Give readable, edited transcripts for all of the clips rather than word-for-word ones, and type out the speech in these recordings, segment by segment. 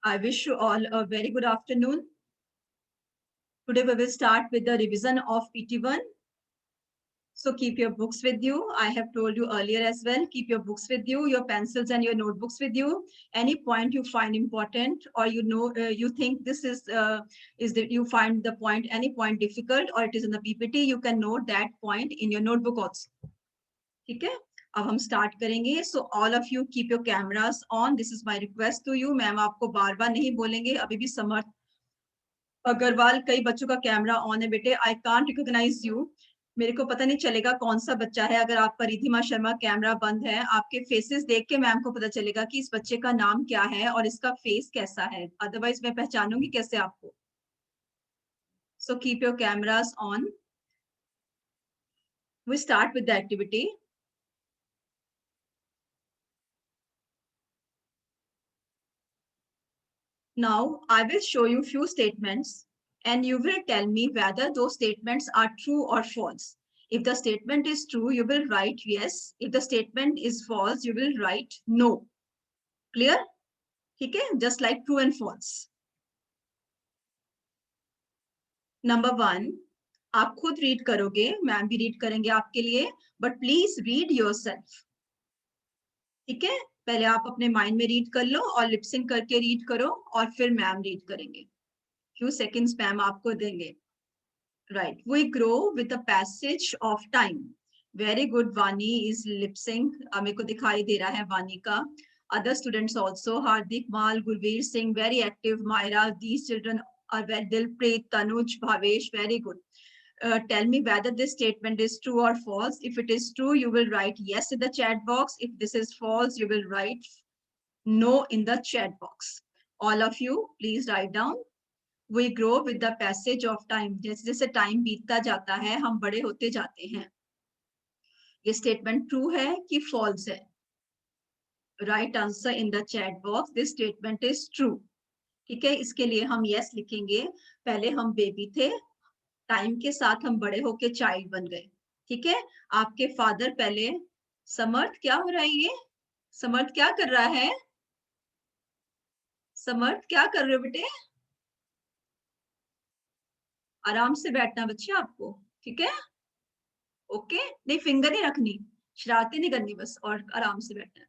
I wish you all a very good afternoon. Today we will start with the revision of PT1. So keep your books with you. I have told you earlier as well, keep your books with you, your pencils and your notebooks with you. Any point you find important or you think this is that you find the point, any point difficult or it is in the PPT, you can note that point in your notebook also. ठीक है? अब हम start करेंगे. So all of you keep your cameras on. This is my request to you. Ma'am आपको बार बार नहीं बोलेंगे. अभी भी समर्थ अग्रवाल कई बच्चों का कैमरा ऑन है बेटे. I can't recognise you. मेरे को पता नहीं चलेगा कौन सा बच्चा है. अगर आपका रिधिमा शर्मा कैमरा बंद है, आपके फेसेस देख के मैम को पता चलेगा कि इस बच्चे का नाम क्या है और इसका फेस कैसा है. अदरवाइज मैं पहचानूंगी कैसे आपको. So keep your cameras on. We start with the activity. Now, I will show you few statements and you will tell me whether those statements are true or false. If the statement is true, you will write yes. If the statement is false, you will write no. Clear? Okay? Just like true and false. Number 1, आप खुद read करोगे, ma'am भी read करेंगे आपके लिए, but please read yourself. ठीक है? पहले आप अपने माइंड में रीड कर लो और लिपसिंग करके रीड करो और फिर मैम रीड करेंगे. few seconds मैम आपको देंगे. Right. We grow with the passage of time. Very good. Vani is lip sync. मेरे को दिखाई दे रहा है वानी का. Other students also. Hardik, Mal, Gurveer Singh, very active. Myra, these children are well. Dilpreet, Tanuj, Bhavesh, very good. Tell me whether this statement is true or false. If it is true, you will write yes in the chat box. If this is false, you will write no in the chat box. All of you, please write down. We grow with the passage of time. जैसे जैसे time बीतता जाता है हम बड़े होते जाते हैं. ये स्टेटमेंट ट्रू है कि फॉल्स है? Right answer in the chat box. This statement is true. ठीक है, इसके लिए हम यस लिखेंगे. पहले हम बेबी थे, टाइम के साथ हम बड़े होके चाइल्ड बन गए. ठीक है, आपके फादर पहले. समर्थ क्या हो रहा है? ये समर्थ क्या कर रहा है? समर्थ क्या कर रहे हो बेटे? आराम से बैठना बच्चे आपको. ठीक है, ओके. नहीं फिंगर नहीं रखनी, शरारती नहीं करनी बस, और आराम से बैठना है.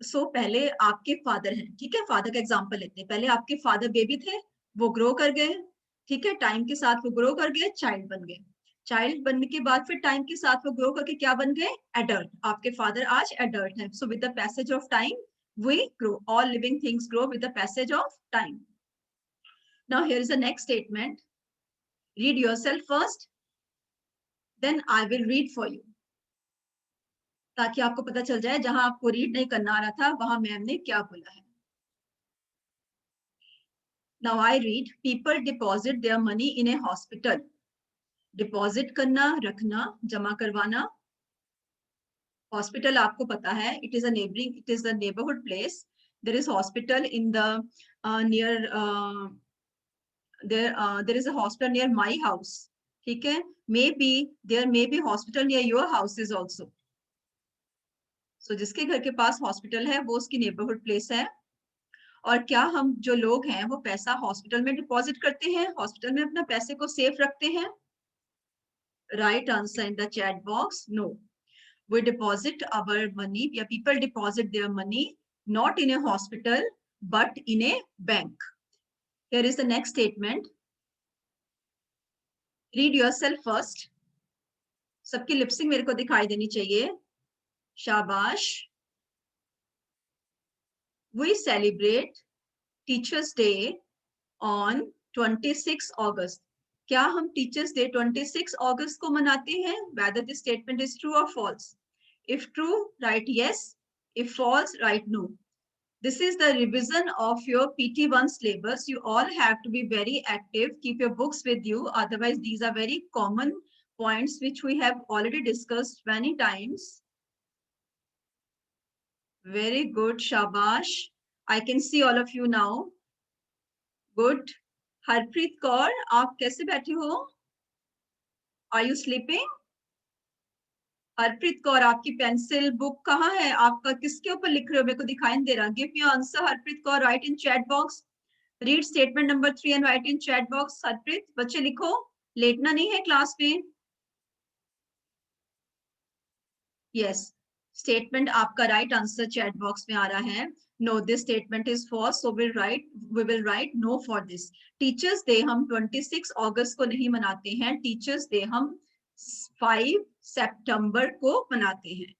सो पहले आपके फादर हैं. ठीक है, फादर का एग्जांपल लेते हैं. पहले आपके फादर बेबी थे, वो ग्रो कर गए. ठीक है, टाइम के साथ वो ग्रो कर गए, चाइल्ड बन गए. चाइल्ड बनने के बाद फिर टाइम के साथ वो ग्रो करके क्या बन गए? एडल्ट. आपके फादर आज एडल्ट हैं. So with the passage of time we grow. All living things grow with the passage of time. Now here is the next statement. Read yourself first, then I will read for you. ताकि आपको पता चल जाए जहां आपको read नहीं करना आ रहा था वहां मैम ने क्या बोला है. Now I read. People deposit their money in a hospital. Deposit करना, रखना, जमा करवाना. Hospital आपको पता है, it is a neighborhood place. There is hospital in the there is a hospital near my house. ठीक है, maybe there may be hospital near your houses also. So जिसके घर के पास हॉस्पिटल है वो उसकी नेबरहुड प्लेस है. और क्या हम जो लोग हैं वो पैसा हॉस्पिटल में डिपॉजिट करते हैं, हॉस्पिटल में अपना पैसे को सेफ रखते हैं? Write answer in the chat box. No, we deposit our money, या people deposit their money not in a hospital but in a bank. Here is the next statement. Read yourself first. सबकी lip sync मेरे को दिखाई देनी चाहिए. शाबाश. We celebrate Teachers Day on 26 August. क्या हम टीचर्स डे 26 अगस्त को मनाते हैं? Whether this statement is true or false. If true, write yes. If false, write no. This is the revision of your PT1 syllabus. You all have to be very active. Keep your books with you. Otherwise, these are very common points which we have already discussed many times. Very good, shabash. I can see all of you now. Good. Harpreet Kaur, आप कैसे बैठे हो? Are you sleeping? Harpreet Kaur, आपकी pencil book कहाँ है? आपका किसके ऊपर लिख रहे हो? मेरे को दिखाई नहीं दे रहा. Give me answer Harpreet Kaur. Write in chat box. Read statement number 3 and write in chat box. Harpreet, बच्चे लिखो, लेटना नहीं है क्लास में. यस, स्टेटमेंट आपका राइट आंसर चैट बॉक्स में आ रहा है. No, this statement is false, so we will write no for this. Teachers day हम 26 अगस्त को नहीं मनाते हैं. टीचर्स डे हम 5 सितंबर को मनाते हैं.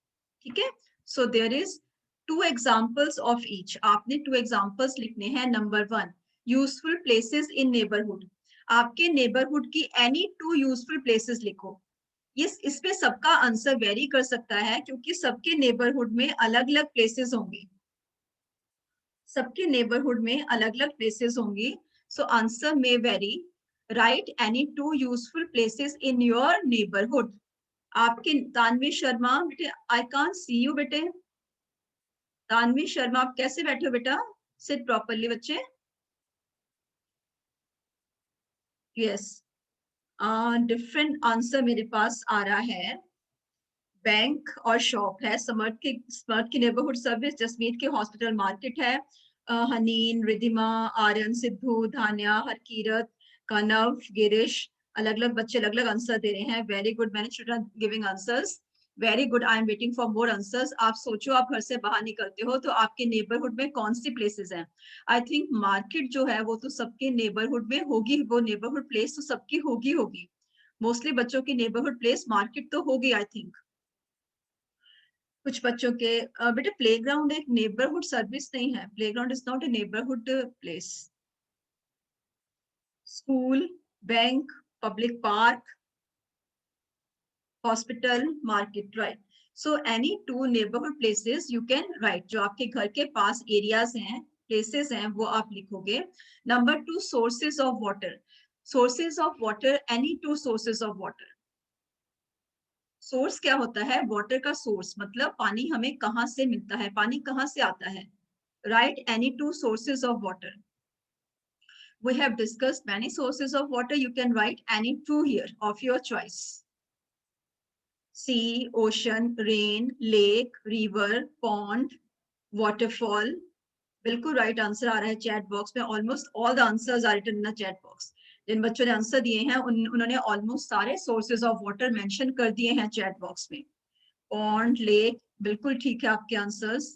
ठीक है. So there is 2 examples of each. आपने 2 एग्जांपल्स लिखने हैं. Number 1, useful places in neighbourhood. आपके नेबरहुड की एनी 2 यूजफुल प्लेसेस लिखो. इसमें सबका आंसर वेरी कर सकता है क्योंकि सबके नेबरहुड में अलग अलग प्लेसेस होंगी. सबके नेबरहुड में अलग अलग प्लेसेस होंगी. So answer may very. Right any 2 useful places in your neighbourhood. आपके तानवी शर्मा बेटे, आई कांट सी यू बेटे. तानवी शर्मा, आप कैसे बैठे हो बेटा? सिट प्रॉपरली बच्चे. यस, डिफरेंट आंसर मेरे पास आ रहा है. बैंक और शॉप है. समर्थ की नेबरहुड सर्विस जसमीत के हॉस्पिटल मार्केट है. हनीन, रिधिमा, आर्यन, सिद्धू, धान्या, हरकीरत, कनव, गिरीश, अलग अलग बच्चे अलग अलग आंसर दे रहे हैं. Very good, many children giving answers. Very good. I am waiting for more answers. आप सोचो, आप घर से बाहर निकलते हो तो आपके नेबरहुड में कौन सी प्लेसेस हैं? आई थिंक मार्केट जो है वो तो सबके नेबरहुड में होगी. वो नेबरहुड प्लेस तो सबकी होगी. मोस्टली बच्चों की नेबरहुड प्लेस मार्केट तो होगी आई थिंक. कुछ बच्चों के बेटे प्लेग्राउंड एक नेबरहुड सर्विस नहीं है. Playground is not a neighbourhood place. School, bank, public park, hospital, market. Right. So any 2 neighbourhood places you can write. जो आपके घर के पास एरियाज हैं, प्लेसेस हैं, वो आप लिखोगे. Number 2, sources of water. Sources of water, any 2 sources of water. Source क्या होता है? वाटर का सोर्स मतलब पानी हमें कहाँ से मिलता है, पानी कहाँ से आता है. Write any 2 sources of water. We have discussed many sources of water. You can write any 2 here of your choice. Sea, ocean, rain, lake, river, pond, waterfall. बिल्कुल राइट आंसर आ रहा है चैट बॉक्स में. Almost all the answers are written in the chat box. जिन बच्चों ने answer दिए हैं उन्होंने ऑलमोस्ट सारे सोर्सेज ऑफ वाटर मेंशन कर दिए हैं चैट बॉक्स में. पॉन्ड, लेक, बिल्कुल ठीक है आपके आंसर्स.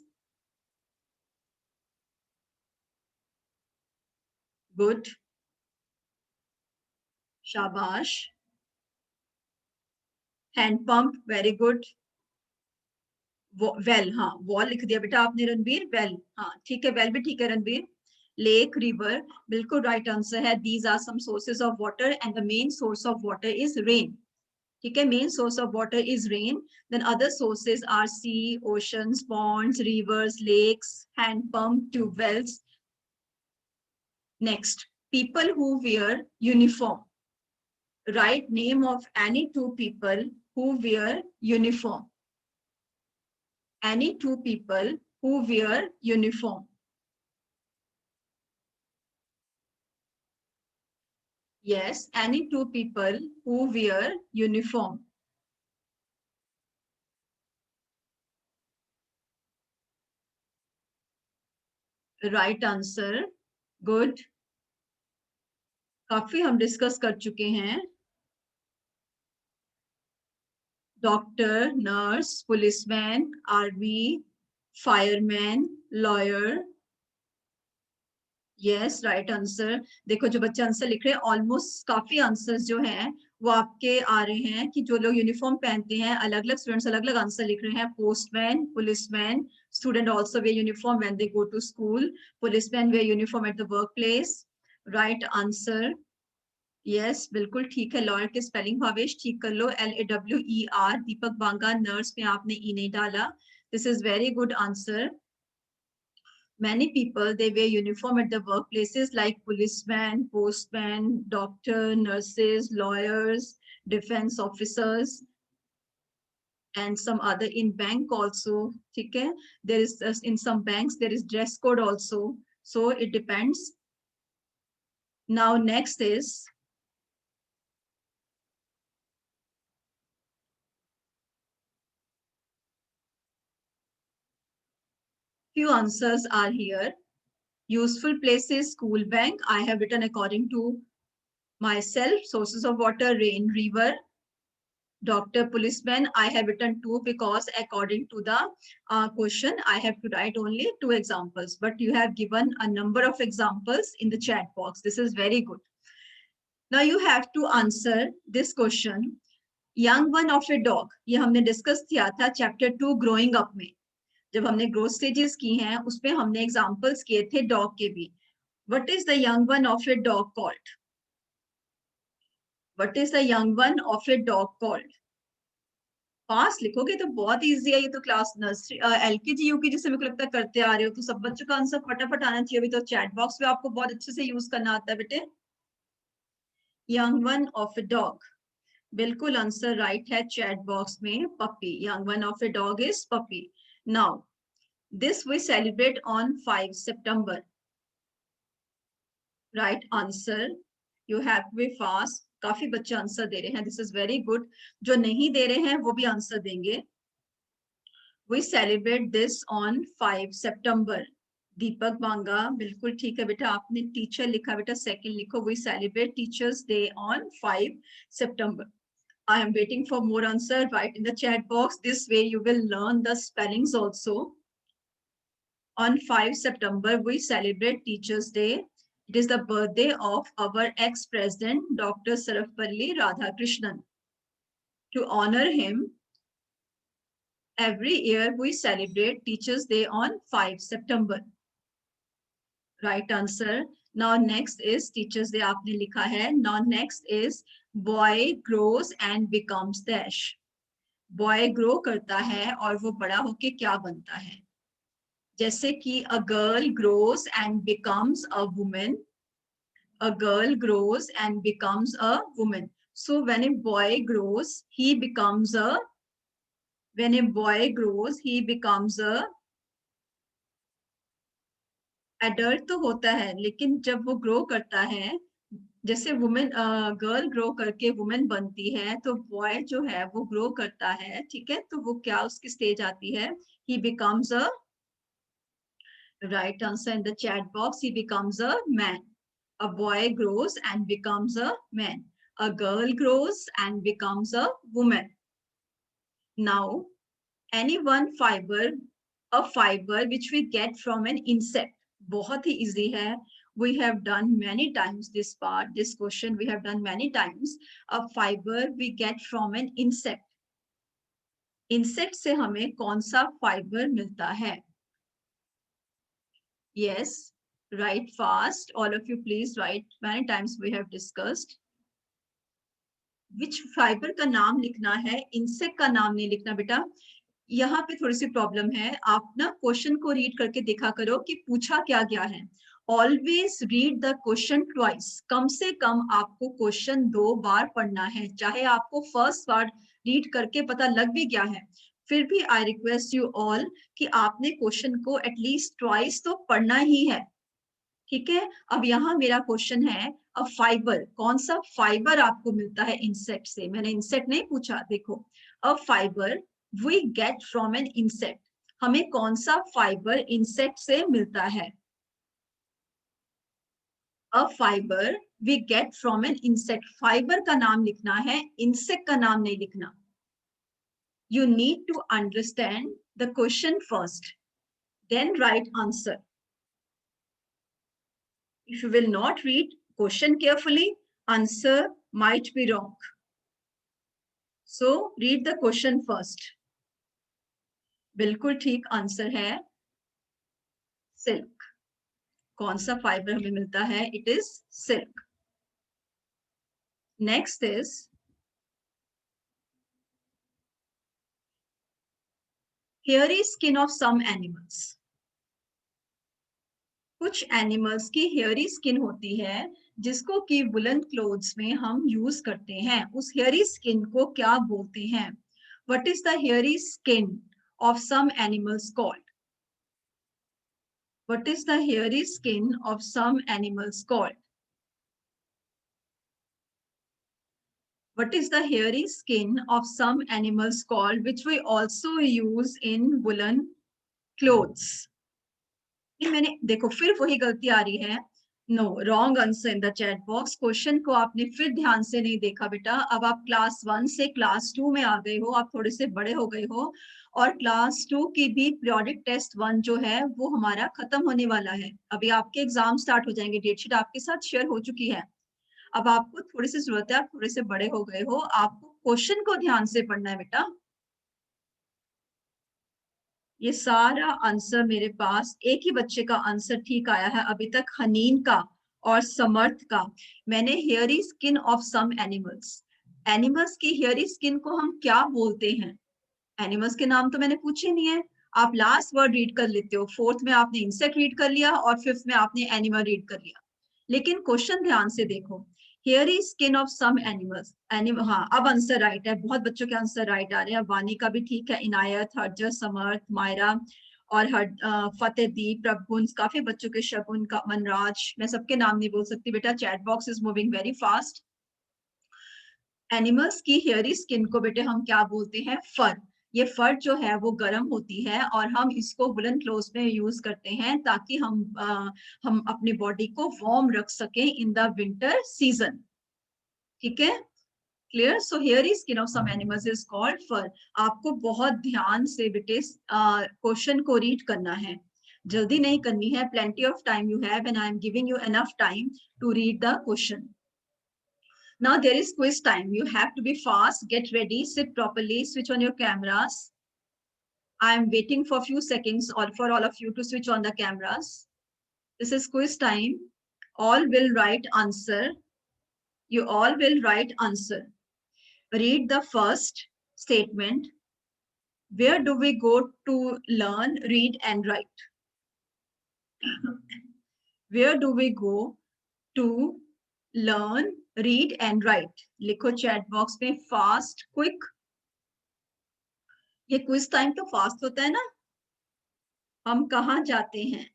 गुड, शाबाश. Handpump, very good. वेल, हाँ वॉल लिख दिया बेटा आपने रणबीर. वेल, हाँ ठीक है, वेल भी ठीक है रणबीर. लेक, रिवर, बिल्कुल राइट आंसर है. These are some sources of water and the main source of water is rain. ठीक है, main source of water is rain. Then other sources are sea, oceans, ponds, rivers, lakes, handpump, tubewells. Next, people who wear uniform. Write name of any 2 people who wear uniform. Any 2 people who wear uniform. Yes, any 2 people who wear uniform. Right answer. Good. काफी हम discuss कर चुके हैं. Doctor, nurse, policeman, army, fireman, lawyer. Yes, right answer. देखो जो बच्चे answer लिख रहे हैं, ऑलमोस्ट काफी आंसर्स जो हैं वो आपके आ रहे हैं कि जो लोग यूनिफॉर्म पहनते हैं, अलग अलग स्टूडेंट्स अलग अलग आंसर लिख रहे हैं. Postman, policeman, student also wear uniform when they go to school. Policeman wear uniform at the work place. Right answer. Yes, बिल्कुल ठीक है. लॉयर के स्पेलिंग भावेश ठीक कर लो. LAWER. दीपक बांगा, नर्स में आपने ई नहीं डाला. This is very good answer. Many people, they wear uniform at the workplaces like policemen, postmen, doctor, nurses, lawyers, defense officers, and some other in bank also. Okay? There is in some banks there is dress code also. So it depends. Now next is Few answers are here. Useful places, school bank. I have written according to myself. Sources of water, rain, river. Doctor, policeman, I have written 2 because according to the question, I have to write only 2 examples. But you have given a number of examples in the chat box. This is very good. Now you have to answer this question. Young one of a dog. ये हमने discuss किया था chapter 2 growing up में. जब हमने growth stages की हैं उसमें हमने एग्जांपल्स किए थे डॉग के भी. What is the young one of a dog called? What is the young one of a dog called? Fast लिखोगे तो बहुत इजी है. ये तो क्लास नर्सरी एलकेजी यूकेजी से मेरे को लगता है करते आ रहे हो, तो सब बच्चों का आंसर फटाफट आना चाहिए. अभी तो चैट बॉक्स में आपको बहुत अच्छे से यूज करना आता है बेटे. Young one of a dog, बिल्कुल आंसर राइट है चैट बॉक्स में. Puppy, young one of a dog is puppy. Now this we celebrate on 5 September. Right answer. You have to be fast. काफी बच्चे answer दे रहे हैं. This is very good. जो नहीं दे रहे हैं वो भी आंसर देंगे. We celebrate this on 5 September. दीपक बांगा, बिल्कुल ठीक है बेटा. आपने टीचर लिखा बेटा, सेकंड लिखो. We celebrate Teachers Day on 5 September. I am waiting for more answer. Write in the chat box. This way you will learn the spellings also. On 5 September, we celebrate Teachers Day. It is the birthday of our ex-president, Dr. Sarvepalli Radhakrishnan. To honor him, every year we celebrate Teachers Day on 5 September. Right answer. Now next is Teachers Day. आपने लिखा है. Now next is boy grows and becomes dash. Boy grow करता है और वो बड़ा होके क्या बनता है. जैसे कि a girl grows and becomes a woman. A girl grows and becomes a woman. So when a boy grows, he becomes a. When a boy grows, he becomes a. Adult तो होता है, लेकिन जब वो ग्रो करता है, जैसे women girl grow करके वुमेन बनती है, तो बॉय जो है वो ग्रो करता है. ठीक है, तो वो क्या उसकी स्टेज आती है. He becomes a. Right answer in the chat box. He becomes a man. A boy grows and becomes a man. A girl grows and becomes a women. Now any one fibre, a fibre which we get from an insect. बहुत ही easy है. We have done many times this part, this question we have done many times. A fiber we get from an insect. Insect से हमें कौन सा fibre मिलता है. Yes, write fast. All of you please write. Many times we have discussed. Which fiber का नाम लिखना है, insect का नाम नहीं लिखना बेटा. यहाँ पे थोड़ी सी प्रॉब्लम है. आप ना क्वेश्चन को रीड करके देखा करो कि पूछा क्या गया है. Always read the question twice. कम से कम आपको क्वेश्चन 2 बार पढ़ना है. चाहे आपको फर्स्ट बार रीड करके पता लग भी गया है, फिर भी आई रिक्वेस्ट यू ऑल कि आपने क्वेश्चन को एटलीस्ट ट्वाइस तो पढ़ना ही है. ठीक है. अब यहाँ मेरा क्वेश्चन है, अब फाइबर, कौन सा फाइबर आपको मिलता है इंसेक्ट से. मैंने इंसेक्ट नहीं पूछा. देखो, अब fibre we get from an insect. हमें कौन सा फाइबर इंसेक्ट से मिलता है. A fiber we get from an insect. Fibre का नाम लिखना है, इंसेक्ट का नाम नहीं लिखना. You need to understand the question first, then write answer. If you will not read question carefully, answer might be wrong. So read the question first. बिल्कुल ठीक आंसर है सिल्क. कौन सा फाइबर हमें मिलता है. It is silk. Next is hairy skin of some animals. कुछ animals की हेयरी स्किन होती है जिसको कि वुलन क्लोथ्स में हम यूज करते हैं. उस हेयरी स्किन को क्या बोलते हैं. What is the hairy skin of some animals called. What is the hairy skin of some animals called. What is the hairy skin of some animals called, which we also use in woolen clothes. मैंने देखो फिर वही गलती आ रही है। No, wrong answer in the chat box. Question को आपने फिर ध्यान से नहीं देखा बेटा। अब आप क्लास 1 से क्लास 2 में आ गए हो, आप थोड़े से बड़े हो गए हो, और क्लास 2 की भी पीरियोडिक टेस्ट 1 जो है वो हमारा खत्म होने वाला है। अभी आपके एग्जाम स्टार्ट हो जाएंगे, डेटशीट आपके साथ शेयर हो चुकी है। अब आपको थोड़ी सी जरूरत है, आप थोड़े से बड़े हो गए हो, आपको क्वेश्चन को ध्यान से पढ़ना है बेटा। ये सारा आंसर मेरे पास एक ही बच्चे का आंसर ठीक आया है अभी तक, हनीन का और समर्थ का। मैंने hairy skin of some animals, animals की हेयरी स्किन को हम क्या बोलते हैं? एनिमल्स के नाम तो मैंने पूछे नहीं है। आप लास्ट वर्ड रीड कर लेते हो, फोर्थ में आपने इंसेक्ट रीड कर लिया और फिफ्थ में आपने एनिमल रीड कर लिया। लेकिन क्वेश्चन ध्यान से देखो, hairy skin of some animals, animal. हाँ, अब आंसर राइट है, बहुत बच्चों के आंसर राइट आ रहे हैं। वानी का भी ठीक है, इनायत, हरजर, समर्थ, मायरा और फतेहदीप, प्रभुन, काफी बच्चों के, शगुन का, मनराज। मैं सबके नाम नहीं बोल सकती बेटा, chat box is moving very fast. Animals की हेयरी स्किन को बेटे हम क्या बोलते हैं? फर। ये फर जो है वो गर्म होती है और हम इसको वुलन क्लोथ में यूज करते हैं ताकि हम अपनी बॉडी को वार्म रख सकें इन द विंटर सीजन। ठीक है, clear? So hairy skin of some animals is called fur. आपको बहुत ध्यान से बेटे क्वेश्चन को रीड करना है, जल्दी नहीं करनी है। Plenty of time you have and I am giving you enough time to read the question. Now there is quiz time. You have to be fast, get ready, sit properly, switch on your cameras. I am waiting for a few seconds or for all of you to switch on the cameras. This is quiz time. All will write answer. You all will write answer. Read the first statement. Where do we go to learn, read and write? Where do we go to learn, read and write? लिखो chat box में fast, quick. ये quiz time तो fast होता है ना। हम कहाँ जाते हैं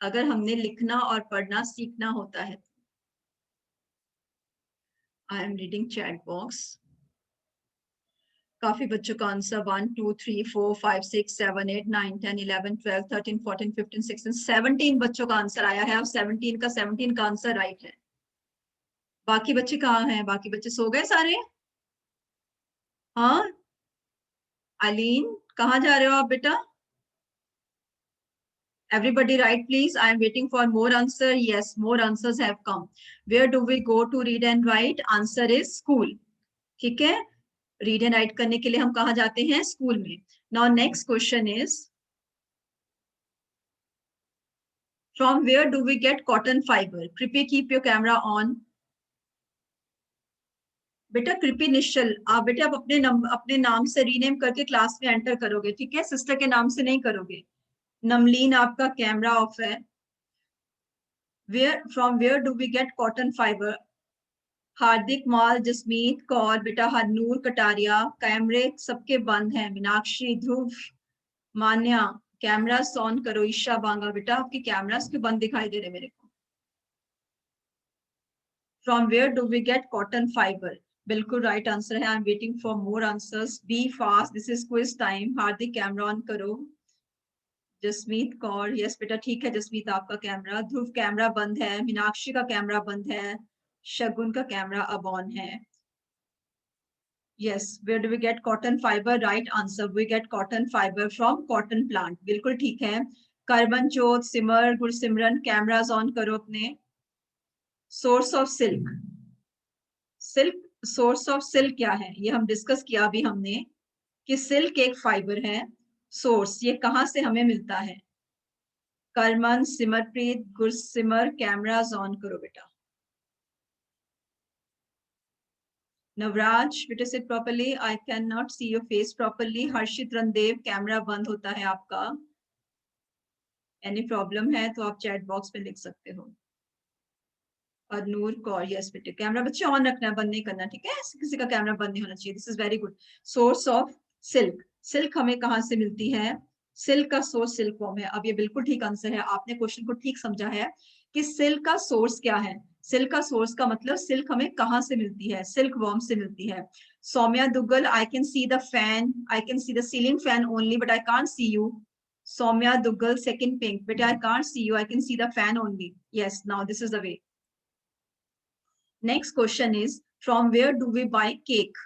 अगर हमने लिखना और पढ़ना सीखना होता है? I am reading chat box. काफी बच्चों का आंसर 1 2 3 4 5 6 7 8 9 10 11 12 13 14 15 16 17 बच्चों का आंसर आया है और 17 का आंसर राइट है। बाकी बच्चे कहाँ हैं? बाकी बच्चे सो गए सारे? हाँ, अलीन कहाँ जा रहे हो आप बेटा? Everybody write please. I am waiting for more answer. Yes, more answers have come. Where do we go to read and write? Answer is school. ठीक है, रीड एंड राइट करने के लिए हम कहाँ जाते हैं? स्कूल में। Now next question is, from where do we get cotton fibre? कृपया कीप योर कैमरा ऑन। बेटा कृपी निश्चल, आप बेटा आप अपने नाम से रीनेम करके क्लास में एंटर करोगे, ठीक है? सिस्टर के नाम से नहीं करोगे। नमलीन आपका कैमरा ऑफ है। From where do we get cotton fibre? Hardik, माल, जसमीत कौर, बेटा हरनूर, कटारिया, कैमरे सबके बंद हैं। मीनाक्षी, ध्रुव, मान्या, कैमरा ऑन करो। ईशा बांगा, बेटा आपके कैमरास क्यों बंद दिखाई दे रहे मेरे को? From where do we get cotton fibre? बिल्कुल राइट आंसर है। I am waiting for more answers, be fast, this is quiz time. Hardik camera on करो। जसमीत कौर, यस बेटा ठीक है जसमीत आपका कैमरा। ध्रुव कैमरा बंद है। मीनाक्षी का कैमरा बंद है। शगुन का कैमरा अब ऑन है। Yes, where do we get cotton fiber? Right answer. We get cotton fiber from cotton plant. बिल्कुल ठीक है। करमनजोत, सिमर, गुरसिमरन कैमरास ऑन करो अपने। Source of silk, silk source of silk क्या है ये हम डिस्कस किया अभी हमने कि सिल्क एक फाइबर है। सोर्स ये कहाँ से हमें मिलता है? करमन, सिमरप्रीत, गुरसिमर कैमरास ऑन करो बेटा। नवराज बेटे sit properly, I can not see your face properly. Harshit Randev camera बंद होता है आपका। एनी प्रॉब्लम है तो आप चैट बॉक्स में लिख सकते हो। और नूर कौर, यस बेटे कैमरा बच्चे ऑन रखना है, बंद नहीं करना, ठीक है? किसी का कैमरा बंद नहीं होना चाहिए। This is very good. Source of silk, silk हमें कहाँ से मिलती है? सिल्क का सोर्स सिल्क वॉर्म है। अब ये बिल्कुल ठीक आंसर है, आपने क्वेश्चन को ठीक समझा है कि सिल्क का सोर्स क्या है। सिल्क का सोर्स का मतलब सिल्क हमें कहाँ से मिलती है? सिल्क वॉर्म से मिलती है। Saumya Duggal, I can see the fan, I can see the ceiling fan only but I can't see you. Soumya Duggal, second pink. But I can't see you. I can see the fan only. Yes, now this is the way. Next question is, from where do we buy cake?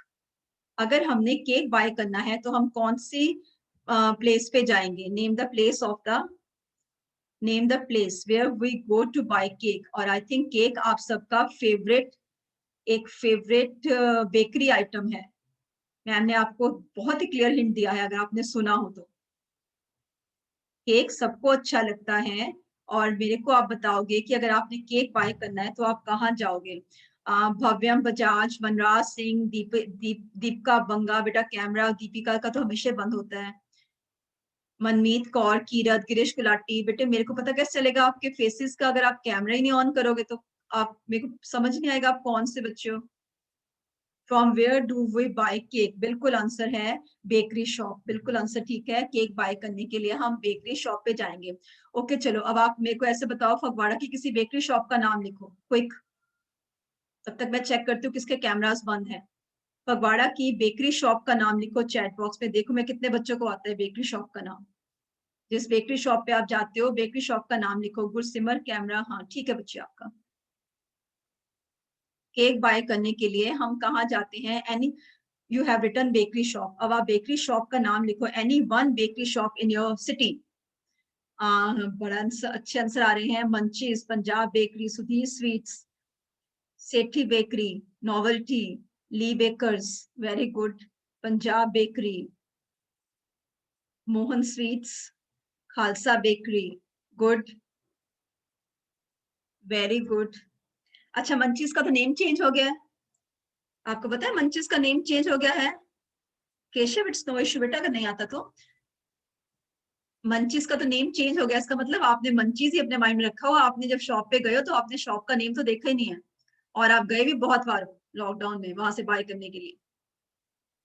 अगर हमने cake bye करना है तो हम कौन सी place पे जाएंगे? Name the place of the name the place where we go to buy cake. और आई थिंक केक आप सबका फेवरेट, एक फेवरेट बेकरी आइटम है. मैम ने आपको बहुत ही क्लियर हिंट दिया है, अगर आपने सुना हो तो. केक सबको अच्छा लगता है, और मेरे को आप बताओगे कि अगर आपने केक बाय करना है तो आप कहाँ जाओगे? भव्यम बजाज, मनराज सिंह, दीपिका बंगा. बेटा कैमरा दीपिका का तो हमेशा बंद होता है. मनमीत कौर, कीरत, गिरीश गुलाटी. बेटे मेरे को पता कैसे चलेगा आपके फेसेस का अगर आप कैमरा ही नहीं ऑन करोगे तो? आप, मेरे को समझ नहीं आएगा आप कौन से बच्चे हो. From where do we buy cake, बिल्कुल आंसर है बेकरी शॉप. बिल्कुल आंसर ठीक है. केक बाय करने के लिए हम बेकरी शॉप पे जाएंगे. ओके चलो, अब आप मेरे को ऐसे बताओ, फगवाड़ा की किसी बेकरी शॉप का नाम लिखो क्विक. तब तक मैं चेक करती हूँ किसके कैमरास बंद है. फगवाड़ा की बेकरी शॉप का नाम लिखो चैट बॉक्स में. देखो मैं कितने बच्चों को आता है बेकरी शॉप का नाम. जिस बेकरी शॉप पे आप जाते हो बेकरी शॉप का नाम लिखो. गुरसिमर कैमरा, हाँ ठीक है बच्चे आपका. केक बाय करने के लिए हम कहाँ जाते हैं? Annie, you have written bakery shop. अब आप बेकरी शॉप का नाम लिखो. Any one bakery shop in your city. बड़ा अच्छे आंसर आ रहे हैं. Munchies, Punjab bakery, Sudhir sweets, Sethi bakery, Novelty, Lee bakers. Very good. Punjab bakery, Mohan sweets, Khalsa bakery. Good, very good. अच्छा, मंचीज का तो नेम चेंज हो गया है. आपको पता है मंचीज का नेम चेंज हो गया है. केशव, इट्स नो इशू बेटा, अगर नहीं आता तो. मंचीज का तो नेम चेंज हो गया. इसका मतलब आपने मंचीज ही अपने माइंड में रखा हो. आपने जब शॉप पे गए हो तो आपने शॉप का नेम तो देखा ही नहीं है. और आप गए भी बहुत बार लॉकडाउन में वहां से बाय करने के लिए.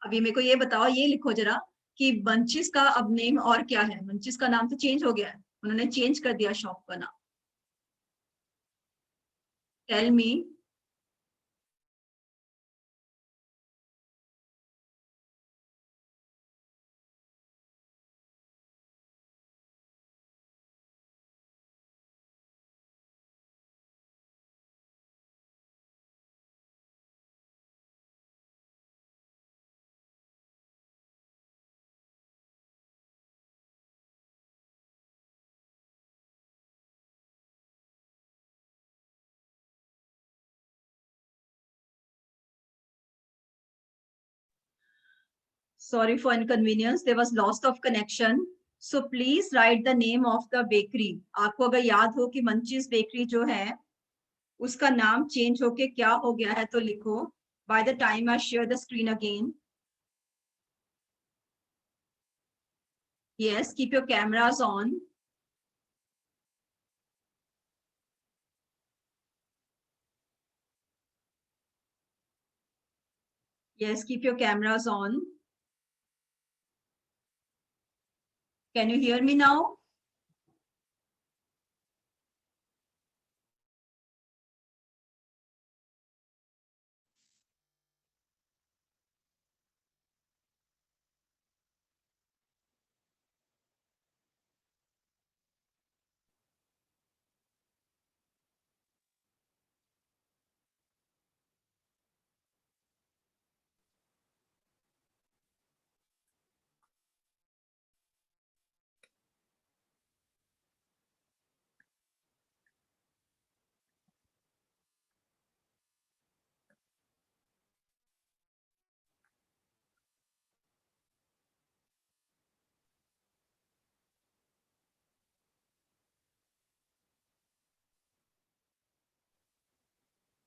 अभी मेरे को ये बताओ, ये लिखो जरा कि मंचीज का अब नेम और क्या है? मंचीज का नाम तो चेंज हो गया है, उन्होंने चेंज कर दिया शॉप का नाम. Tell me. Sorry for inconvenience. There was loss of connection. So please write the name of the bakery. आपको अगर याद हो कि मंचीज बेकरी जो है उसका नाम चेंज होके क्या हो गया है तो लिखो. By the time I share the screen again. Yes, keep your cameras on. Yes, keep your cameras on. Can you hear me now?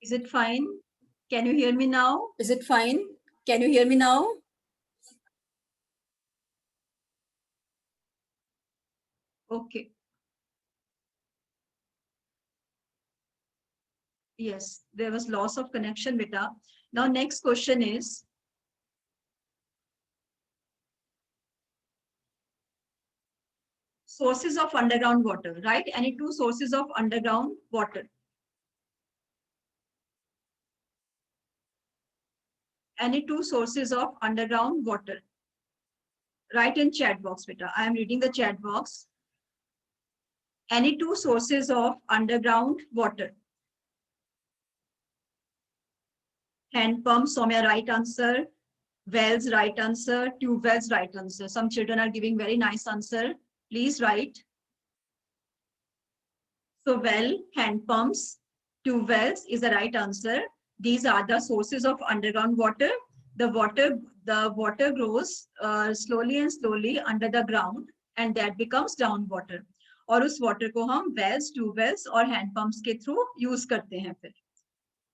Is it fine? Can you hear me now? Is it fine? Can you hear me now? Okay. Yes, there was loss of connection, beta. Now next question is, sources of underground water, right? Any two sources of underground water. Any two sources of underground water. write in chat box, beta. I am reading the chat box. Any two sources of underground water? Hand pumps, Soumya, right answer. Wells, right answer. Tube wells, right answer. Some children are giving very nice answer. Please write. So well, hand pumps, tube wells is the right answer. These are the sources of underground water. The water grows slowly and slowly under the ground, and that becomes groundwater. और उस water को हम wells, tube wells और hand pumps के through use करते हैं फिर.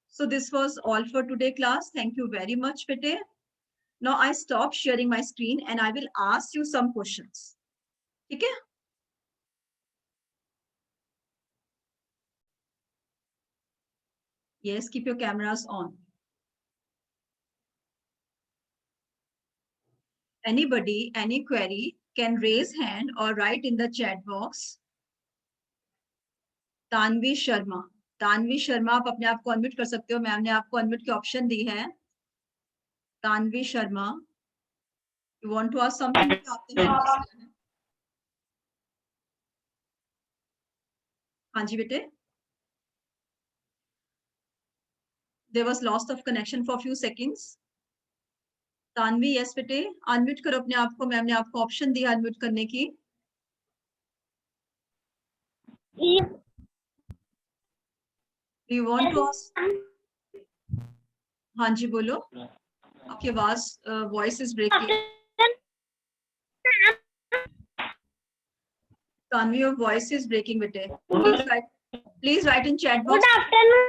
So this was all for today class. Thank you very much, bete. Now I stop sharing my screen and I will ask you some questions. ठीक है? Yes, keep your cameras on. Anybody, any query can raise hand or write in the chat box. Tanvi Sharma, Tanvi Sharma, आप अपने आप को unmute कर सकते हो. Ma'am ने आपको अनम्यूट की ऑप्शन दी है. Tanvi Sharma, you want to ask something? आपने hand raise किया है. हाँ जी बेटे. There was loss of connection for a few seconds. Tanvi, yes बेटे, अनम्यूट करो अपने आप को. मैम ने आपको ऑप्शन दिया अनम्यूट करने की. Do you want to ask? हाँ जी बोलो. आपकी आवाज voice is breaking. Tanvi, your voice is breaking, bete. Please write in chat box. Good afternoon.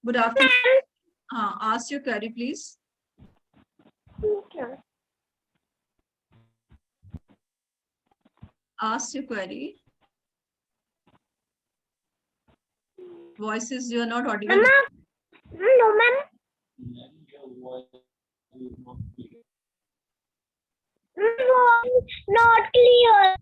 Good afternoon. Ask your query, please. Ask your query. Voices, you are not audible. No, ma'am. Not clear.